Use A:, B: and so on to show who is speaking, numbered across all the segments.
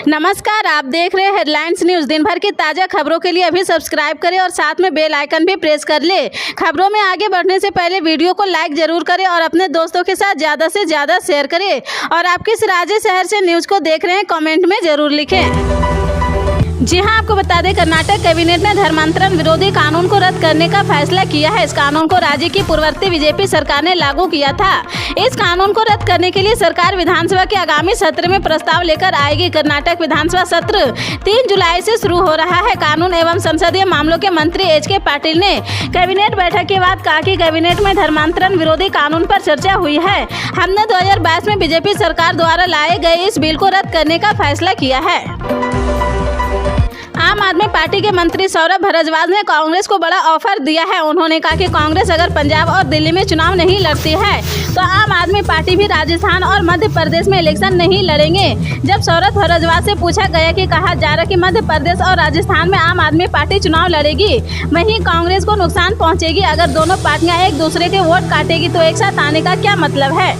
A: नमस्कार, आप देख रहे हैं हेडलाइंस न्यूज। दिन भर की ताजा खबरों के लिए अभी सब्सक्राइब करें और साथ में बेल आइकन भी प्रेस कर ले। खबरों में आगे बढ़ने से पहले वीडियो को लाइक जरूर करें और अपने दोस्तों के साथ ज्यादा से ज्यादा शेयर करें। और आप किस राज्य शहर से न्यूज को देख रहे हैं कमेंट में जरूर लिखें। जी हां, आपको बता दें, कर्नाटक कैबिनेट ने धर्मांतरण विरोधी कानून को रद्द करने का फैसला किया है। इस कानून को राज्य की पूर्ववर्ती बीजेपी सरकार ने लागू किया था। इस कानून को रद्द करने के लिए सरकार विधानसभा के आगामी सत्र में प्रस्ताव लेकर आएगी। कर्नाटक विधानसभा सत्र 3 जुलाई से शुरू हो रहा है। कानून एवं संसदीय मामलों के मंत्री एच.के. पाटिल ने कैबिनेट बैठक के बाद कहा कि कैबिनेट में धर्मांतरण विरोधी कानून पर चर्चा हुई है। हमने 2022 में बीजेपी सरकार द्वारा लाए गए इस बिल को रद्द करने का फैसला किया है। आम आदमी पार्टी के मंत्री सौरभ भारद्वाज ने कांग्रेस को बड़ा ऑफर दिया है। उन्होंने कहा कि कांग्रेस अगर पंजाब और दिल्ली में चुनाव नहीं लड़ती है तो आम आदमी पार्टी भी राजस्थान और मध्य प्रदेश में इलेक्शन नहीं लड़ेंगे। जब सौरभ भारद्वाज से पूछा गया कि कहा जा रहा कि मध्य प्रदेश और राजस्थान में आम आदमी पार्टी चुनाव लड़ेगी, वहीं कांग्रेस को नुकसान पहुँचेगी। अगर दोनों पार्टियाँ एक दूसरे के वोट काटेगी तो एक साथ आने का क्या मतलब है।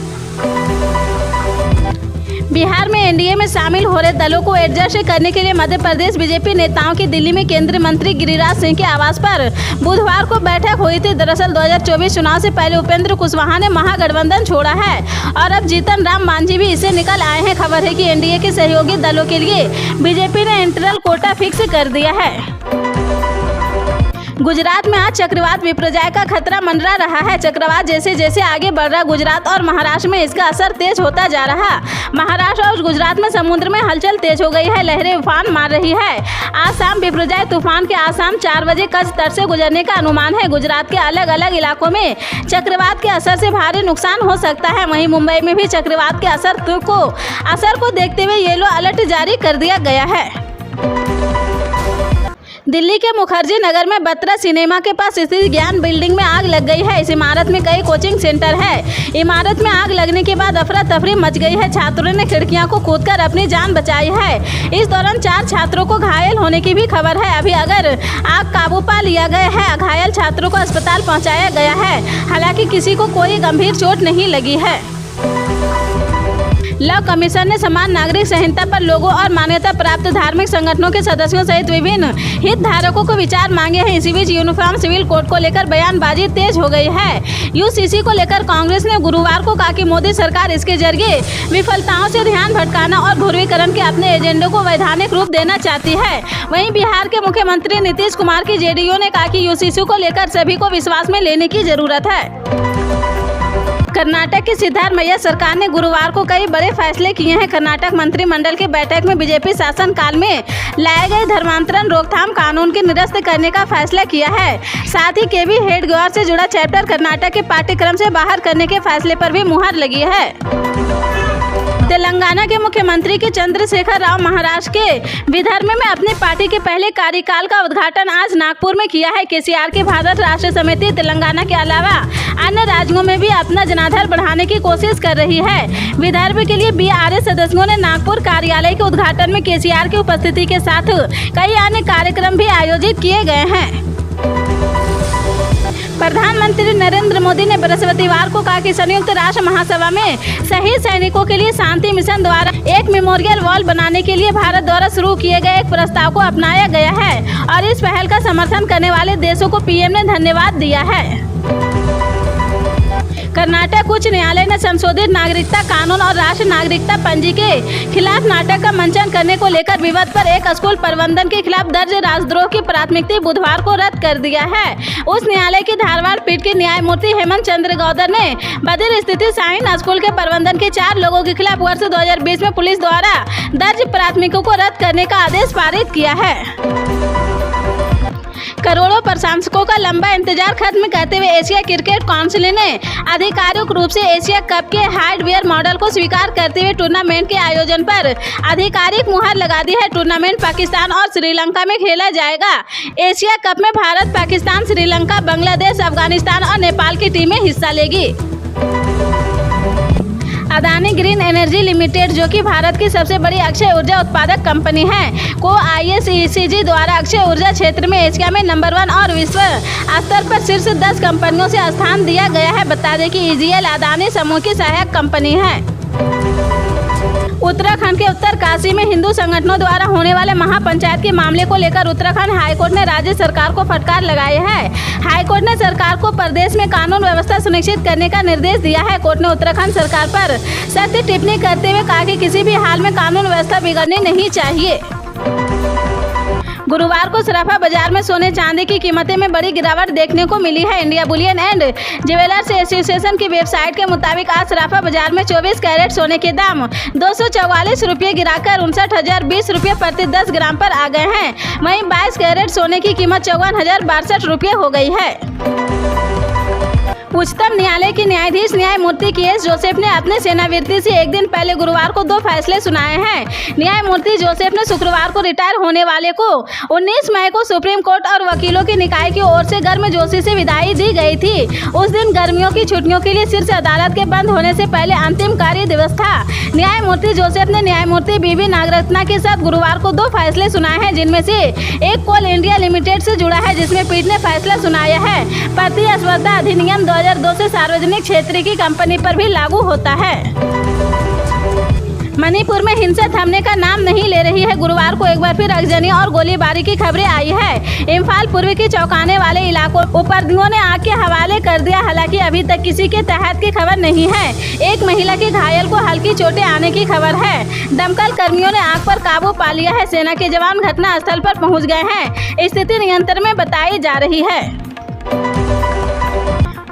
A: बिहार में एनडीए में शामिल हो रहे दलों को एडजस्ट करने के लिए मध्य प्रदेश बीजेपी नेताओं की दिल्ली में केंद्रीय मंत्री गिरिराज सिंह के आवास पर बुधवार को बैठक हुई थी। दरअसल 2024 चुनाव से पहले उपेंद्र कुशवाहा ने महागठबंधन छोड़ा है और अब जीतन राम मांझी भी इसे निकल आए हैं। खबर है कि एनडीए के सहयोगी दलों के लिए बीजेपी ने इंटरनल कोटा फिक्स कर दिया है। गुजरात में आज चक्रवात विपर्जय का खतरा मंडरा रहा है। चक्रवात जैसे जैसे आगे बढ़ रहा, गुजरात और महाराष्ट्र में इसका असर तेज होता जा रहा। महाराष्ट्र और गुजरात में समुद्र में हलचल तेज हो गई है, लहरें उफान मार रही है। आज शाम विपर्जय तूफान के आज शाम 4 बजे कच्छ तट से गुजरने का अनुमान है। गुजरात के अलग अलग इलाकों में चक्रवात के असर से भारी नुकसान हो सकता है। वहीं मुंबई में भी चक्रवात के असर को देखते हुए येलो अलर्ट जारी कर दिया गया है। दिल्ली के मुखर्जी नगर में बत्रा सिनेमा के पास स्थित ज्ञान बिल्डिंग में आग लग गई है। इस इमारत में कई कोचिंग सेंटर है। इमारत में आग लगने के बाद अफरा तफरी मच गई है। छात्रों ने खिड़कियां को कूदकर अपनी जान बचाई है। इस दौरान 4 छात्रों को घायल होने की भी खबर है। अभी अगर आग काबू पा लिया गया है। घायल छात्रों को अस्पताल पहुँचाया गया है। हालांकि किसी को कोई गंभीर चोट नहीं लगी है। लॉ कमीशन ने समान नागरिक संहिता पर लोगों और मान्यता प्राप्त धार्मिक संगठनों के सदस्यों सहित विभिन्न हितधारकों को विचार मांगे हैं। इसी बीच यूनिफॉर्म सिविल कोड को लेकर बयानबाजी तेज हो गई है। यूसीसी को लेकर कांग्रेस ने गुरुवार को कहा कि मोदी सरकार इसके जरिए विफलताओं से ध्यान भटकाना और ध्रुवीकरण के अपने एजेंडे को वैधानिक रूप देना चाहती है। वहीं बिहार के मुख्यमंत्री नीतीश कुमार की जेडीयू ने कहा कि यूसीसी को लेकर सभी को विश्वास में लेने की जरूरत है। कर्नाटक की सिद्धारमैया सरकार ने गुरुवार को कई बड़े फैसले किए हैं। कर्नाटक मंत्रिमंडल की बैठक में बीजेपी शासन काल में लाए गए धर्मांतरण रोकथाम कानून के निरस्त करने का फैसला किया है। साथ ही केवी हेडगेवार से जुड़ा चैप्टर कर्नाटक के पाठ्यक्रम से बाहर करने के फैसले पर भी मुहर लगी है। तेलंगाना के मुख्यमंत्री के चंद्रशेखर राव महाराष्ट्र के विदर्भ में अपनी पार्टी के पहले कार्यकाल का उद्घाटन आज नागपुर में किया है। केसीआर की भारत राष्ट्र समिति तेलंगाना के अलावा अन्य राज्यों में भी अपना जनाधार बढ़ाने की कोशिश कर रही है। विदर्भ के लिए बीआरएस सदस्यों ने नागपुर कार्यालय के उद्घाटन में केसीआर की उपस्थिति के साथ कई अन्य कार्यक्रम भी आयोजित किए गए हैं। प्रधानमंत्री नरेंद्र मोदी ने बृहस्पतिवार को कहा कि संयुक्त राष्ट्र महासभा में शहीद सैनिकों के लिए शांति मिशन द्वारा एक मेमोरियल वॉल बनाने के लिए भारत द्वारा शुरू किए गए एक प्रस्ताव को अपनाया गया है और इस पहल का समर्थन करने वाले देशों को पीएम ने धन्यवाद दिया है। कर्नाटक उच्च न्यायालय ने संशोधित नागरिकता कानून और राष्ट्रीय नागरिकता पंजी के खिलाफ नाटक का मंचन करने को लेकर विवाद पर एक स्कूल प्रबंधन के खिलाफ दर्ज राजद्रोह की प्राथमिकी बुधवार को रद्द कर दिया है। उस न्यायालय की धारवाड़ पीठ के न्यायमूर्ति हेमंत चंद्र गौदर ने बदिर स्थित शाहीन स्कूल के प्रबंधन के 4 लोगों के खिलाफ वर्ष 2020 में पुलिस द्वारा दर्ज प्राथमिकों को रद्द करने का आदेश पारित किया है। करोड़ों प्रशंसकों का लंबा इंतजार खत्म करते हुए एशिया क्रिकेट काउंसिल ने आधिकारिक रूप से एशिया कप के हार्डवेयर मॉडल को स्वीकार करते हुए टूर्नामेंट के आयोजन पर आधिकारिक मुहर लगा दी है। टूर्नामेंट पाकिस्तान और श्रीलंका में खेला जाएगा। एशिया कप में भारत, पाकिस्तान, श्रीलंका, बांग्लादेश, अफगानिस्तान और नेपाल की टीमें हिस्सा लेगी। अदानी ग्रीन एनर्जी लिमिटेड, जो कि भारत की सबसे बड़ी अक्षय ऊर्जा उत्पादक कंपनी है, को ISECG द्वारा अक्षय ऊर्जा क्षेत्र में एशिया में नंबर 1 और विश्व स्तर पर शीर्ष 10 कंपनियों से स्थान दिया गया है। बता दें कि EGL अदानी समूह की सहायक कंपनी है। उत्तराखंड के उत्तरकाशी में हिंदू संगठनों द्वारा होने वाले महापंचायत के मामले को लेकर उत्तराखंड हाईकोर्ट ने राज्य सरकार को फटकार लगाई है। हाईकोर्ट ने सरकार को प्रदेश में कानून व्यवस्था सुनिश्चित करने का निर्देश दिया है। कोर्ट ने उत्तराखंड सरकार पर सख्त टिप्पणी करते हुए कहा कि किसी भी हाल में कानून व्यवस्था बिगड़नी नहीं चाहिए। गुरुवार को सराफा बाजार में सोने चांदी की कीमतें में बड़ी गिरावट देखने को मिली है। India Boolean and jewellers association की वेबसाइट के मुताबिक आज सराफा बाजार में 24 कैरेट सोने के दाम 244 रुपये गिराकर 59,020 रुपये प्रति 10 ग्राम पर आ गए हैं। वहीं 22 कैरेट सोने की कीमत 54,062 रुपये हो गई है। उच्चतम न्यायालय के न्यायाधीश न्यायमूर्ति के.एस. जोसेफ ने अपने सेवानिवृत्ति से एक दिन पहले गुरुवार को 2 फैसले सुनाए हैं। न्यायमूर्ति जोसेफ ने शुक्रवार को रिटायर होने वाले को 19 मई को सुप्रीम कोर्ट और वकीलों के निकाय की ओर से गर्मजोशी से विदाई दी गई थी। उस दिन गर्मियों की छुट्टियों के लिए शीर्ष अदालत के बंद होने से पहले अंतिम कार्य दिवस था। न्यायमूर्ति जोसेफ ने न्यायमूर्ति बी.वी. नागरत्ना के साथ गुरुवार को 2 फैसले सुनाए हैं, जिनमें से एक कोल इंडिया लिमिटेड से जुड़ा है, जिसमें पीठ ने फैसला सुनाया है प्रतिस्पर्धा अधिनियम 2002 से सार्वजनिक क्षेत्र की कंपनी पर भी लागू होता है। मणिपुर में हिंसा थमने का नाम नहीं ले रही है। गुरुवार को एक बार फिर आगजनी और गोलीबारी की खबरें आई है। इम्फाल पूर्व के चौंकाने वाले इलाकों उपद्रवियों ने आग के हवाले कर दिया। हालांकि अभी तक किसी के तहत की खबर नहीं है। एक महिला के घायल को हल्की चोटें आने की खबर है। दमकल कर्मियों ने आग पर काबू पा लिया है। सेना के जवान घटना स्थल पर पहुंच गए हैं। स्थिति नियंत्रण में बताई जा रही है।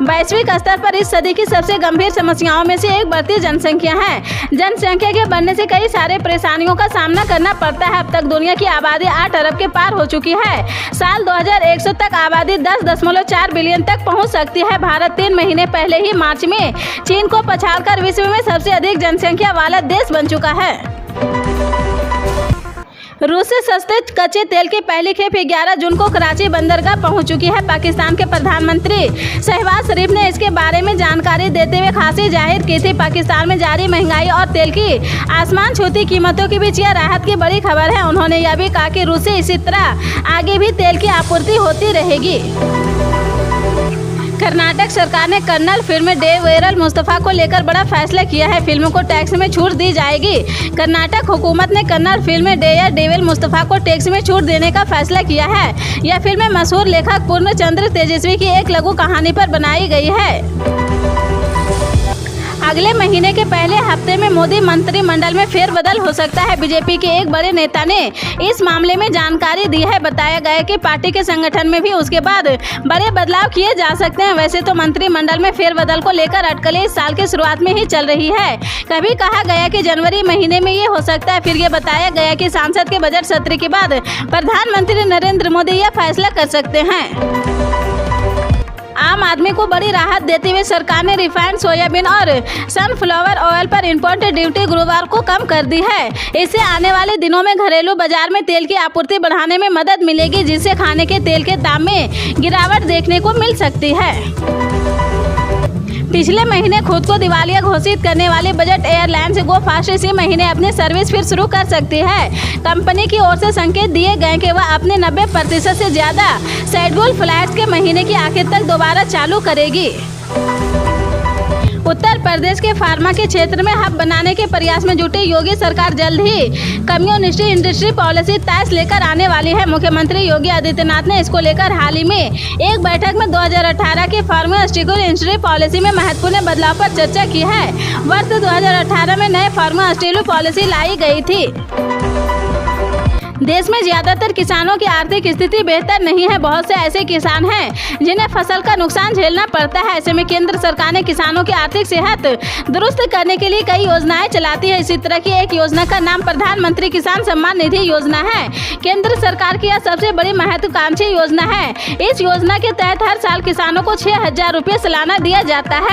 A: वैश्विक स्तर पर इस सदी की सबसे गंभीर समस्याओं में से एक बढ़ती जनसंख्या है। जनसंख्या के बढ़ने से कई सारे परेशानियों का सामना करना पड़ता है। अब तक दुनिया की आबादी 8 अरब के पार हो चुकी है। साल 2100 तक आबादी 10.4 बिलियन तक पहुंच सकती है। भारत 3 महीने पहले ही मार्च में चीन को पछाड़कर विश्व में सबसे अधिक जनसंख्या वाला देश बन चुका है। रूस से सस्ते कच्चे तेल की पहली खेप 11 जून को कराची बंदरगाह पहुंच चुकी है। पाकिस्तान के प्रधानमंत्री शहबाज शरीफ ने इसके बारे में जानकारी देते हुए खासी जाहिर की थी। पाकिस्तान में जारी महंगाई और तेल की आसमान छूती कीमतों के बीच यह राहत की बड़ी खबर है। उन्होंने यह भी कहा कि रूस से इसी तरह आगे भी तेल की आपूर्ति होती रहेगी। कर्नाटक सरकार ने कन्नड़ फिल्म डेविल मुस्तफा को लेकर बड़ा फैसला किया है। फिल्म को टैक्स में छूट दी जाएगी। कर्नाटक हुकूमत ने कन्नड़ फिल्म डेविल मुस्तफा को टैक्स में छूट देने का फैसला किया है। यह फिल्म मशहूर लेखक पूर्णचंद्र तेजस्वी की एक लघु कहानी पर बनाई गई है। अगले महीने के पहले हफ्ते में मोदी मंत्रिमंडल में फेरबदल हो सकता है। बीजेपी के एक बड़े नेता ने इस मामले में जानकारी दी है। बताया गया कि पार्टी के संगठन में भी उसके बाद बड़े बदलाव किए जा सकते हैं। वैसे तो मंत्रिमंडल में फेरबदल को लेकर अटकलें इस साल के शुरुआत में ही चल रही है। कभी कहा गया कि जनवरी महीने में ये हो सकता है। फिर ये बताया गया कि संसद के बजट सत्र के बाद प्रधानमंत्री नरेंद्र मोदी यह फैसला कर सकते हैं। आम आदमी को बड़ी राहत देते हुए सरकार ने रिफाइंड सोयाबीन और सनफ्लावर ऑयल पर इंपोर्ट ड्यूटी गुरुवार को कम कर दी है। इससे आने वाले दिनों में घरेलू बाजार में तेल की आपूर्ति बढ़ाने में मदद मिलेगी, जिससे खाने के तेल के दाम में गिरावट देखने को मिल सकती है। पिछले महीने खुद को दिवालिया घोषित करने वाली बजट एयरलाइंस गो फास्ट इसी महीने अपनी सर्विस फिर शुरू कर सकती है। कंपनी की ओर से संकेत दिए गए कि वह अपने 90% से ज़्यादा शेड्यूल फ्लाइट्स के महीने की आखिर तक दोबारा चालू करेगी। उत्तर प्रदेश के फार्मा के क्षेत्र में हब बनाने के प्रयास में जुटी योगी सरकार जल्द ही कम्युनिस्ट इंडस्ट्री पॉलिसी तय लेकर आने वाली है। मुख्यमंत्री योगी आदित्यनाथ ने इसको लेकर हाल ही में एक बैठक में 2018 के फार्मास्यूटिकल इंडस्ट्री पॉलिसी में महत्वपूर्ण बदलाव पर चर्चा की है। वर्ष 2018 में नए फार्मास्यूटिकल पॉलिसी लाई गई थी। देश में ज्यादातर किसानों की आर्थिक स्थिति बेहतर नहीं है। बहुत से ऐसे किसान हैं जिन्हें फसल का नुकसान झेलना पड़ता है। ऐसे में केंद्र सरकार ने किसानों की आर्थिक सेहत दुरुस्त करने के लिए कई योजनाएं चलाती है। इसी तरह की एक योजना का नाम प्रधानमंत्री किसान सम्मान निधि योजना है। केंद्र सरकार की यह सबसे बड़ी महत्वाकांक्षी योजना है। इस योजना के तहत हर साल किसानों को 6,000 रुपये सालाना दिया जाता है।